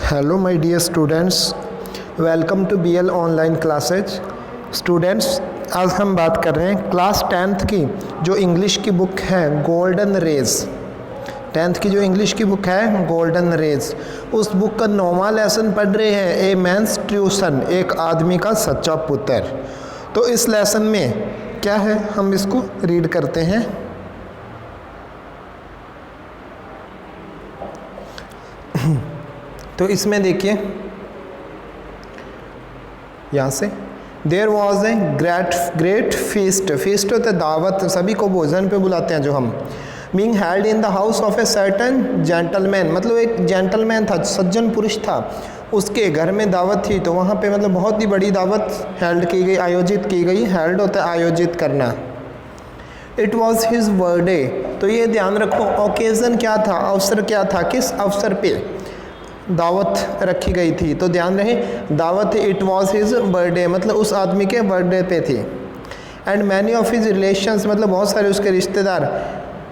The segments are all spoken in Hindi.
Hello my dear students, welcome to BL online classes. Students, आज हम बात कर रहे हैं क्लास 10th की जो इंग्लिश की बुक है गोल्डन रेज। 10th की जो इंग्लिश की बुक है गोल्डन रेज, उस बुक का 9वां लेसन पढ़ रहे हैं, ए मैन्स ट्रू सन, एक आदमी का सच्चा पुत्र। तो इस लेसन में क्या है, हम इसको रीड करते हैं। तो इसमें देखिए यहाँ से there was a great feast. Feast होता है दावत, सभी को भोजन पे बुलाते हैं जो हम। Being held in the house of a certain gentleman, मतलब एक जेंटलमैन था, सज्जन पुरुष था, उसके घर में दावत थी। तो वहाँ पे मतलब बहुत ही बड़ी दावत हेल्ड की गई, आयोजित की गई। हेल्ड होता है आयोजित करना। इट वॉज हिज बर्थडे, तो ये ध्यान रखो ओकेज़न क्या था, अवसर क्या था, किस अवसर पे दावत रखी गई थी। तो ध्यान रहे दावत, इट वॉज हिज बर्थडे मतलब उस आदमी के बर्थडे पे थी। And many of his relations, मतलब बहुत सारे उसके रिश्तेदार,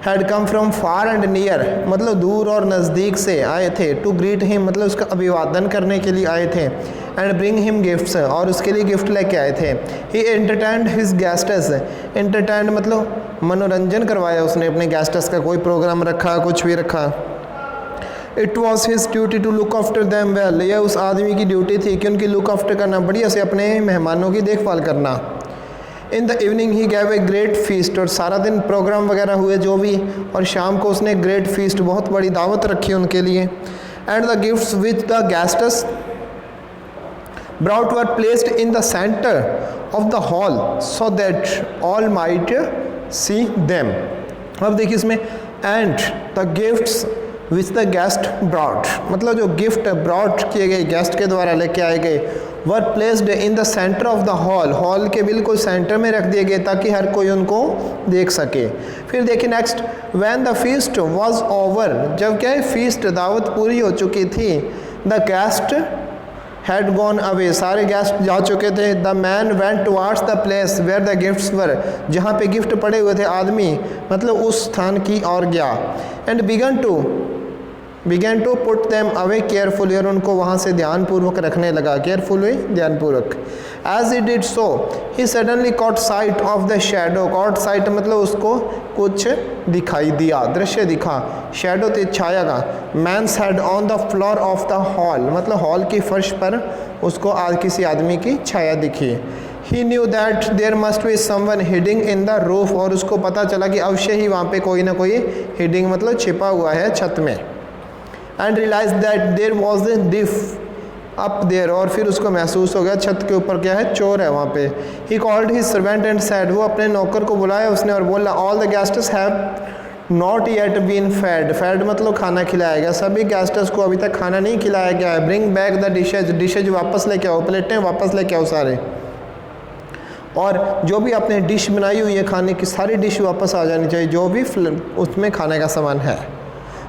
had come from far and near, मतलब दूर और नज़दीक से आए थे। टू ग्रीट हिम, मतलब उसका अभिवादन करने के लिए आए थे। एंड ब्रिंग हिम गिफ्ट्स, और उसके लिए गिफ्ट लेके आए थे। ही एंटरटेन्ड हिज गेस्ट्स, एंटरटेन्ड मतलब मनोरंजन करवाया उसने अपने गेस्ट्स का, कोई प्रोग्राम रखा, कुछ भी रखा। It was his duty to look after them well, यह उस आदमी की ड्यूटी थी कि उनकी लुक आफ्टर करना, बढ़िया से अपने मेहमानों की देखभाल करना। In the evening he gave A great feast, और सारा दिन प्रोग्राम वगैरह हुए जो भी, और शाम को उसने ग्रेट फीस्ट, बहुत बड़ी दावत रखी उनके लिए। And the gifts which the guests brought were placed in the centre of the hall so that all might see them. अब देखिए इसमें and the gifts which the guest brought, मतलब जो गिफ्ट ब्रॉड किए गए, गेस्ट के द्वारा लेके आए गए, वर placed in the centre of the hall, hall के बिल्कुल सेंटर में रख दिए गए ताकि हर कोई उनको देख सके। फिर देखिए next, when the feast was over, जब क्या है फीस्ट दावत पूरी हो चुकी थी। The guest had gone away, सारे गेस्ट जा चुके थे। The man went towards the place where the gifts were, जहाँ पे गिफ्ट पड़े हुए थे आदमी मतलब उस स्थान की ओर गया। And began to put them away carefully, और उनको वहाँ से ध्यानपूर्वक रखने लगा, केयरफुली ध्यानपूर्वक। As he did so he suddenly caught sight of the shadow, caught sight मतलब उसको कुछ दिखाई दिया, दृश्य दिखा। शैडो तो छाया का। Man's head on the floor of the hall, मतलब हॉल की फर्श पर उसको आज किसी आदमी की छाया दिखी। He knew that there must be someone hiding in the roof, और उसको पता चला कि अवश्य ही वहाँ पे कोई ना कोई हिडिंग मतलब छिपा हुआ है छत में। And realise that there was a thief up there, और फिर उसको महसूस हो गया छत के ऊपर क्या है, चोर है वहाँ पे। He called his servant and said, वो अपने नौकर को बुलाया उसने और बोला, all the guests have not yet been fed, fed मतलब खाना खिलाया गया, सभी गेस्ट्स को अभी तक खाना नहीं खिलाया गया है। Bring back the dishes, dishes वापस लेके आओ, प्लेटें वापस लेके आओ सारे, और जो भी आपने डिश बनाई हुई है खाने की सारी डिश वापस आ जानी चाहिए, जो भी उसमें खाने का सामान है।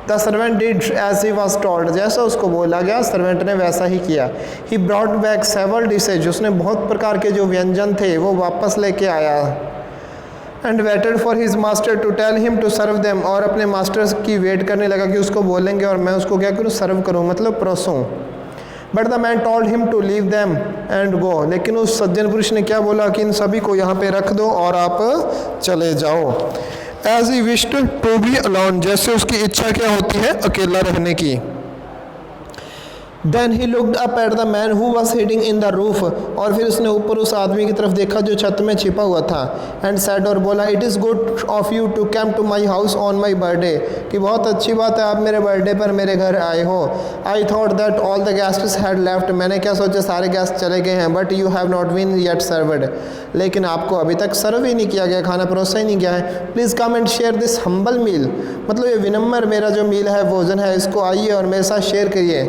The servant did as he was told, जैसा उसको बोला गया सर्वेंट ने वैसा ही किया। He brought back several dishes, उसने बहुत प्रकार के जो व्यंजन थे वो वापस लेके आया। And waited for his master to tell him to serve them, और अपने मास्टर की वेट करने लगा कि उसको बोलेंगे और मैं उसको क्या करूँ, सर्व करूँ मतलब परोसूँ। But the man told him to leave them and go, लेकिन उस सज्जन पुरुष ने क्या बोला कि इन सभी को यहाँ पे रख दो और आप चले जाओ। As he wished to be alone, जैसे उसकी इच्छा क्या होती है, अकेला रहने की। Then he looked up at the man who was hiding in the roof, और फिर उसने ऊपर उस आदमी की तरफ देखा जो छत में छिपा हुआ था। एंड सैड, और बोला, it is good of you to come to my house on my birthday, कि बहुत अच्छी बात है आप मेरे बर्थडे पर मेरे घर आए हो। I thought that all the guests had left, मैंने क्या सोचा सारे गेस्ट चले गए हैं। But you have not been yet served, लेकिन आपको अभी तक सर्व ही नहीं किया गया, खाना परोसा ही नहीं गया है। Please come and share this humble meal, मतलब ये विनम्र मेरा जो मील है भोजन है, इसको आइए और मेरे साथ शेयर करिए।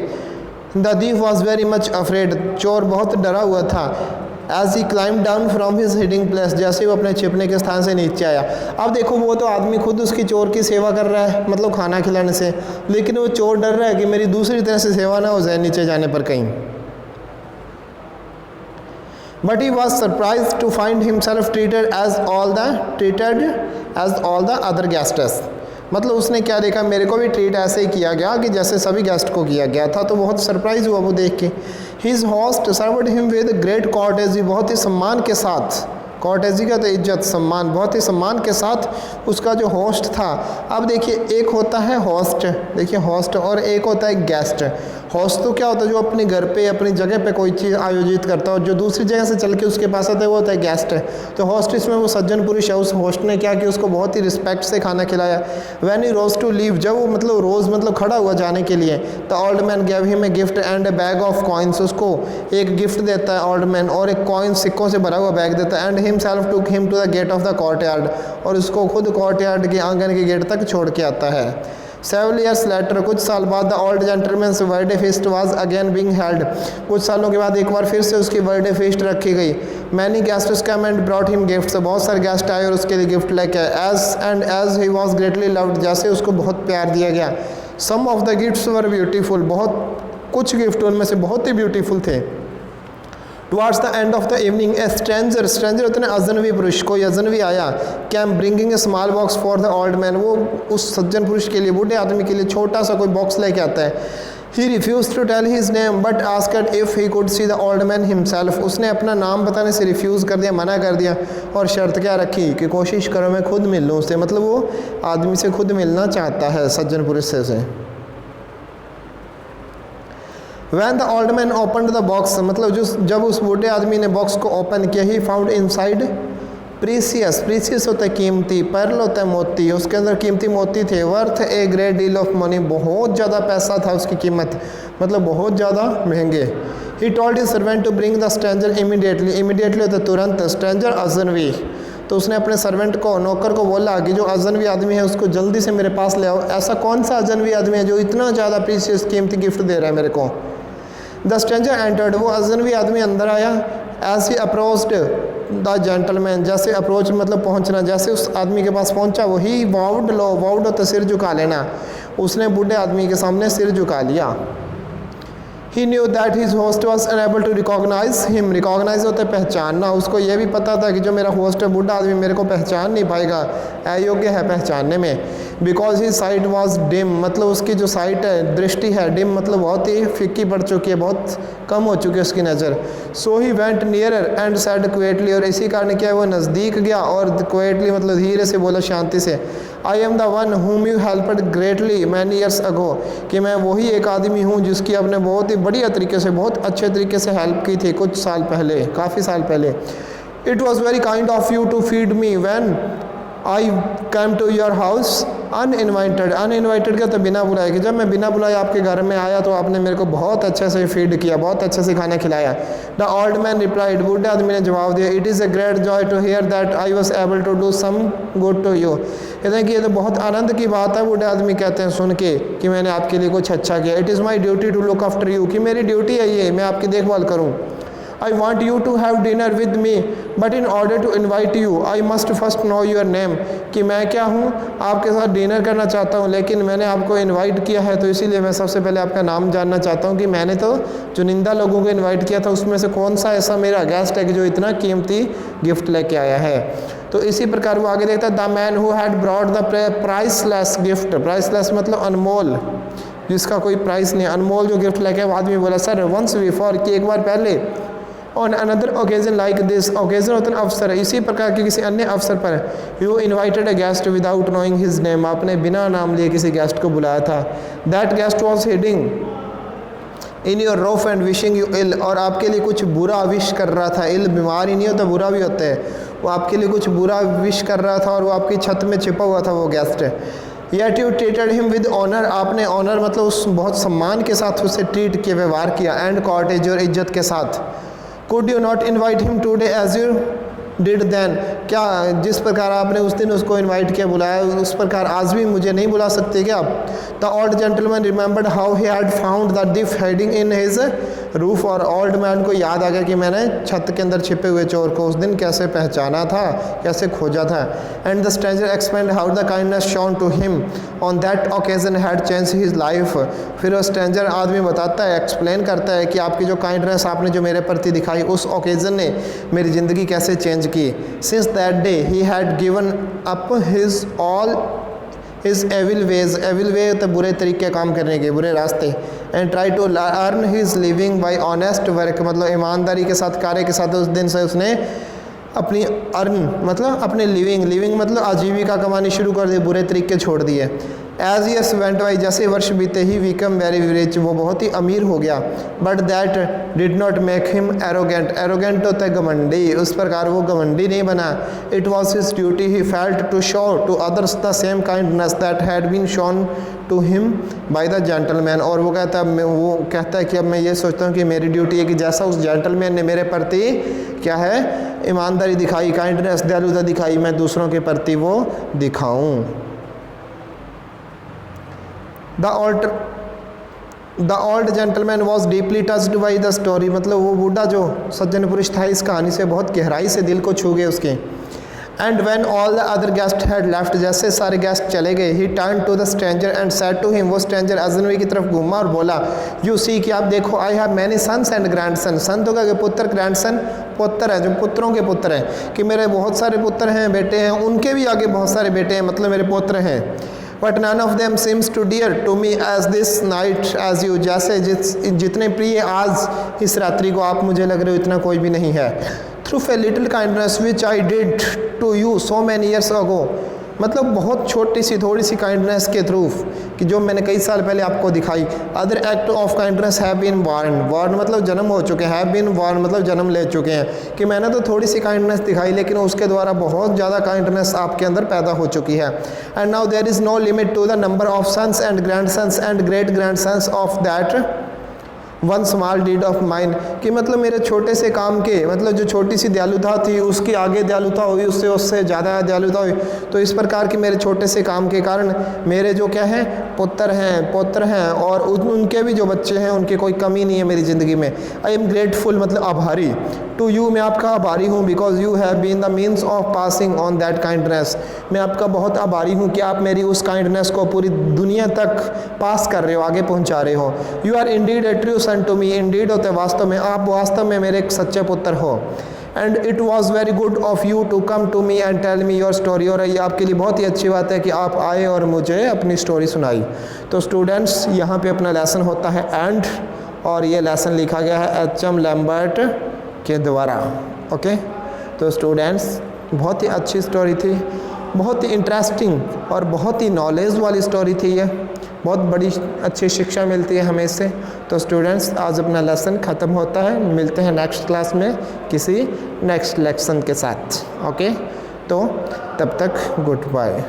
The thief was very much afraid, चोर बहुत डरा हुआ था। As he climbed down from his hiding place, जैसे वो अपने छिपने के स्थान से नीचे आया। अब देखो वो तो आदमी खुद उसकी चोर की सेवा कर रहा है, मतलब खाना खिलाने से, लेकिन वो चोर डर रहा है कि मेरी दूसरी तरह से सेवा ना हो जाए नीचे जाने पर कहीं। But he was surprised to find himself treated as all the other guests, मतलब उसने क्या देखा, मेरे को भी ट्रीट ऐसे ही किया गया कि जैसे सभी गेस्ट को किया गया था, तो बहुत सरप्राइज़ हुआ वो देख के। His host served him with great courtesy, बहुत ही सम्मान के साथ, कॉर्टेजी का तो इज्जत सम्मान, बहुत ही सम्मान के साथ उसका जो होस्ट था। अब देखिए एक होता है होस्ट, देखिए होस्ट, और एक होता है गेस्ट। होस्ट तो क्या होता है, जो अपने घर पे अपनी जगह पे कोई चीज़ आयोजित करता है, और जो दूसरी जगह से चल के उसके पास आता है वो होता है गेस्ट। तो होस्ट इसमें वो सज्जन पुरुष है। उस होस्ट ने क्या किया, उसको बहुत ही रिस्पेक्ट से खाना खिलाया। When he rose to leave, जब वो मतलब रोज़ मतलब खड़ा हुआ जाने के लिए, the old man gave him a gift and A bag of coins, उसको एक गिफ्ट देता है ओल्ड मैन, और एक कॉइन सिक्कों से भरा हुआ बैग देता है। And himself took him to the gate of the courtyard, और उसको खुद कोर्टयार्ड के आंगन के गेट तक छोड़ के आता है। Several years later, कुछ साल बाद, the old gentleman's birthday feast was again being held, कुछ सालों के बाद एक बार फिर से उसकी बर्थडे फीस्ट रखी गई। Many guests come and brought him gifts, बहुत सारे गेस्ट आए और उसके लिए गिफ्ट लेके आए। As he was greatly loved, जैसे उसको बहुत प्यार दिया गया। Some of the gifts were beautiful, बहुत कुछ गिफ्ट उनमें से बहुत ही ब्यूटीफुल थे। Towards the end of the evening a stranger, stranger होते हैं अजनबी पुरुष, कोई अजनबी आया, came bringing a small box for the old man, वो उस सज्जन पुरुष के लिए, बूढ़े आदमी के लिए छोटा सा कोई बॉक्स लेके आता है। He refused to tell his name but asked if he could see the old man himself, उसने अपना नाम बताने से रिफ्यूज़ कर दिया, मना कर दिया, और शर्त क्या रखी कि कोशिश करो मैं खुद मिल लूँ उससे, मतलब वो आदमी से खुद मिलना चाहता है, सज्जन पुरुष से। When the old man opened the box, मतलब जब उस बूढ़े आदमी ने बॉक्स को ओपन किया, he found inside precious, precious होता है कीमती, पर्ल होता है मोती, उसके अंदर कीमती मोती थे। Worth a great deal of money, बहुत ज़्यादा पैसा था उसकी कीमत, मतलब बहुत ज़्यादा महंगे। He told his servant to bring the stranger immediately, immediately होता है तुरंत, स्ट्रेंजर अजनवी, तो उसने अपने सर्वेंट को, नौकर को बोला कि जो अजनवी आदमी है उसको जल्दी से मेरे पास ले आओ। ऐसा कौन सा अजनवी आदमी है जो इतना ज़्यादा प्रीसियस कीमती गिफ्ट दे रहा है मेरे को। द स्ट्रेंजर एंटर्ड, वो अजनवी आदमी अंदर आया। As he approached the gentleman, जैसे अप्रोच मतलब पहुंचना, जैसे उस आदमी के पास पहुंचा, वो ही वाउड लो, वाउड होता सिर झुका लेना, उसने बूढ़े आदमी के सामने सिर झुका लिया। He knew that his host was unable to recognise him, recognise होता है पहचानना, उसको यह भी पता था कि जो मेरा होस्ट है बूढ़ा आदमी मेरे को पहचान नहीं पाएगा, अयोग्य है पहचानने में। Because he site was dim, मतलब उसकी जो साइट है, दृष्टि है, डिम मतलब बहुत ही फीकी पड़ चुकी है, बहुत कम हो चुकी है उसकी नज़र। So he went nearer and said quietly, और इसी कारण क्या है वो नज़दीक गया और क्वेटली मतलब धीरे से बोला, शांति से, I am the one whom you helped greatly many years ago, कि मैं वही एक आदमी हूँ जिसकी आपने बहुत ही बढ़िया तरीके से, बहुत अच्छे तरीके से हेल्प की थी कुछ साल पहले, काफ़ी साल पहले। It was very kind of you to feed me when I come to your house uninvited, uninvited क्या तो बिना बुलाए, कि जब मैं बिना बुलाए आपके घर में आया तो आपने मेरे को बहुत अच्छे से फीड किया, बहुत अच्छे से खाना खिलाया। द ओल्ड मैन रिप्लाइड, बूढ़े आदमी ने जवाब दिया, it is a great joy to hear that I was able to do some good to you, कहते हैं कि ये तो बहुत आनंद की बात है, बूढ़े आदमी कहते हैं सुन के कि मैंने आपके लिए कुछ अच्छा किया। It is my duty to look after you, कि मेरी ड्यूटी है ये, मैं आपकी देखभाल करूँ। I want you to have dinner with me, but in order to invite you, I must first know your name, कि मैं क्या हूँ, आपके साथ डिनर करना चाहता हूँ, लेकिन मैंने आपको इनवाइट किया है तो इसीलिए मैं सबसे पहले आपका नाम जानना चाहता हूँ कि मैंने तो चुनिंदा लोगों को इनवाइट किया था, उसमें से कौन सा ऐसा मेरा गेस्ट है कि जो इतना कीमती गिफ्ट लेके आया है। तो इसी प्रकार वो आगे देखता है, the man who had brought the priceless gift, priceless मतलब अनमोल, जिसका कोई प्राइस नहीं, अनमोल जो गिफ्ट लेके, वो आदमी बोला, सर वंस बिफोर, कि एक बार पहले, on another occasion like this, occasion होता है अवसर, इसी प्रकार के किसी अन्य अवसर पर, you invited a guest without knowing his name, आपने बिना नाम लिए किसी गेस्ट को बुलाया था। That guest was hiding in your roof and wishing you ill, और आपके लिए कुछ बुरा विश कर रहा था, इल बीमार ही नहीं होता, बुरा भी होता है, वो आपके लिए कुछ बुरा विश कर रहा था और वो आपकी छत में छिपा हुआ था वो guest. Yet you treated him with honour, आपने ऑनर मतलब उस बहुत सम्मान के साथ उसे ट्रीट किया, व्यवहार किया, एंड कॉटेज और इज्जत के साथ। Could you not invite him today as you did then, क्या जिस प्रकार आपने उस दिन उसको इनवाइट किया, बुलाया, उस प्रकार आज भी मुझे नहीं बुला सकते क्या आप। The old gentleman remembered how he had found the diff heading in his roof, और ओल्ड मैन को याद आ गया कि मैंने छत के अंदर छिपे हुए चोर को उस दिन कैसे पहचाना था, कैसे खोजा था। And the stranger explained how the kindness shown to him on that occasion had change his life, फिर वो स्ट्रेंजर आदमी बताता है, एक्सप्लेन करता है कि आपकी जो काइंडनेस आपने जो मेरे प्रति दिखाई उस ओकेजन ने मेरी ज़िंदगी कैसे चेंज की। Since that day he had given up his all his evil ways, evil way तो बुरे तरीके काम करने के, बुरे रास्ते, and try to earn his living by honest work, मतलब ईमानदारी के साथ, कार्य के साथ उस दिन से उसने अपनी अर्न मतलब अपने लिविंग मतलब आजीविका कमानी शुरू कर दी, बुरे तरीके छोड़ दिए। एज ईयर्स वेंट बाई, जैसे वर्ष बीते ही विकम वेरी रिच, वो बहुत ही अमीर हो गया। But that did not make him arrogant, arrogant होता है घमंडी, उस प्रकार वो घमंडी नहीं बना। It was his duty he felt to show to others the same kindness that had been shown to him by the gentleman, और वो कहता है कि अब मैं ये सोचता हूँ कि मेरी ड्यूटी है कि जैसा उस जेंटलमैन ने मेरे प्रति क्या है ईमानदारी दिखाई, काइंडनेस, दयालुता दिखाई, मैं दूसरों के प्रति वो दिखाऊं। The old gentleman was deeply touched by the story, मतलब वो बूढ़ा जो सज्जन पुरुष था इस कहानी से बहुत गहराई से दिल को छू गए उसके। And when all the other guest had left, जैसे सारे गेस्ट चले गए, he turn to the stranger and said to him, वो स्ट्रेंजर अजनबी की तरफ घूमा और बोला, यू सी कि आप देखो, I have many sons and grandson, son तो क्या पुत्र, ग्रैंडसन पुत्र है, जो पुत्रों के पुत्र हैं, कि मेरे बहुत सारे पुत्र हैं, बेटे हैं, उनके भी आगे बहुत सारे बेटे हैं, मतलब मेरे पुत्र हैं। But none of them seems to dear to me as this night as you, जैसे जितने प्रिय आज इस रात्रि को आप मुझे लग रहे हो इतना कोई भी नहीं है। Through a little kindness which I did to you so many years ago, मतलब बहुत छोटी सी थोड़ी सी काइंडनेस के थ्रू कि जो मैंने कई साल पहले आपको दिखाई। Other act of kindness have been born मतलब जन्म हो चुके हैं, हैव बीन बॉर्न मतलब जन्म ले चुके हैं, कि मैंने तो थोड़ी सी काइंडनेस दिखाई लेकिन उसके द्वारा बहुत ज़्यादा काइंडनेस आपके अंदर पैदा हो चुकी है। And now there is no limit to the number of sons and grandsons and great grandsons of that one small deed of mine, कि मतलब मेरे छोटे से काम के, मतलब जो छोटी सी दयालुता थी उसकी आगे दयालुता हुई, उससे ज़्यादा दयालुता हुई। तो इस प्रकार की मेरे छोटे से काम के कारण मेरे जो क्या है पुत्र हैं और उनके भी जो बच्चे हैं उनकी कोई कमी नहीं है मेरी ज़िंदगी में। आई एम ग्रेटफुल मतलब आभारी, टू यू मैं आपका आभारी हूँ, because you have been the means of passing on that kindness, मैं आपका बहुत आभारी हूँ कि आप मेरी उस काइंडनेस को पूरी दुनिया तक पास कर रहे हो, आगे पहुँचा रहे हो। You are indeed a true son to me, indeed होते वास्तव में, आप वास्तव में मेरे एक सच्चे पुत्र हो। And it was very good of you to come to me and tell me your story, और ये आपके लिए बहुत ही अच्छी बात है कि आप आए और मुझे अपनी स्टोरी सुनाई। तो स्टूडेंट्स यहाँ पे अपना लेसन होता है एंड, और ये लेसन लिखा गया है एच.एम. लैम्बर्ट के द्वारा। ओके, तो स्टूडेंट्स बहुत ही अच्छी स्टोरी थी, बहुत ही इंटरेस्टिंग और बहुत ही नॉलेज वाली स्टोरी थी ये, बहुत बड़ी अच्छी शिक्षा मिलती है हमें इससे। तो स्टूडेंट्स आज अपना लेसन ख़त्म होता है, मिलते हैं नेक्स्ट क्लास में किसी नेक्स्ट लेक्शन के साथ। ओके, तो तब तक गुड बाय।